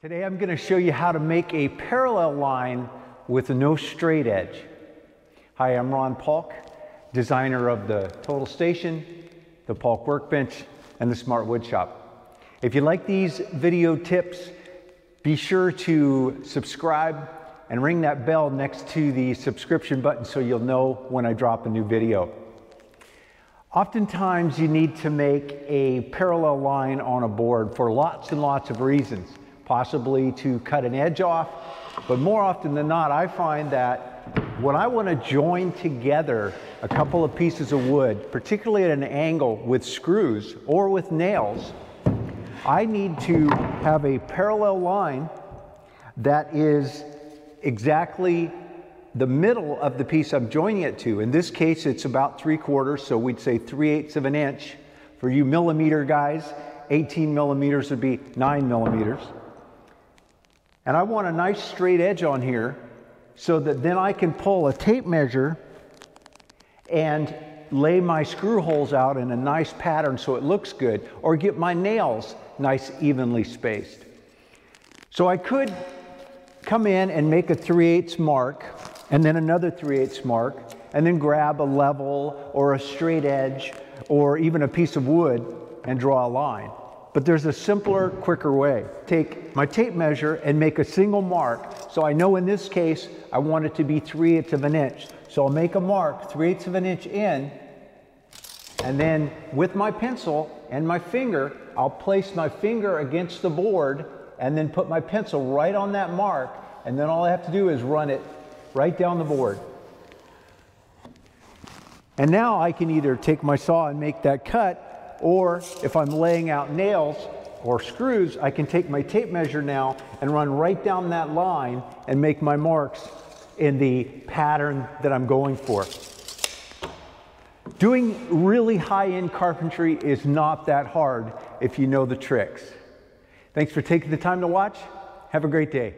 Today I'm going to show you how to make a parallel line with no straight edge. Hi, I'm Paulk, designer of the Total Station, the Paulk Workbench, and the Smart Wood Shop. If you like these video tips, be sure to subscribe and ring that bell next to the subscription button so you'll know when I drop a new video. Oftentimes you need to make a parallel line on a board for lots and lots of reasons. Possibly to cut an edge off, but more often than not, I find that when I want to join together a couple of pieces of wood, particularly at an angle with screws or with nails, I need to have a parallel line that is exactly the middle of the piece I'm joining it to. In this case, it's about 3/4, so we'd say 3/8 of an inch. For you millimeter guys, 18 millimeters would be 9 millimeters. And I want a nice straight edge on here so that then I can pull a tape measure and lay my screw holes out in a nice pattern so it looks good, or get my nails nice evenly spaced. So I could come in and make a 3/8 mark and then another 3/8 mark and then grab a level or a straight edge or even a piece of wood and draw a line. But there's a simpler, quicker way. Take my tape measure and make a single mark. So I know in this case, I want it to be 3/8 of an inch. So I'll make a mark 3/8 of an inch in, and then with my pencil and my finger, I'll place my finger against the board and then put my pencil right on that mark, and then all I have to do is run it right down the board. And now I can either take my saw and make that cut, or if I'm laying out nails or screws, I can take my tape measure now and run right down that line and make my marks in the pattern that I'm going for. Doing really high-end carpentry is not that hard if you know the tricks. Thanks for taking the time to watch. Have a great day.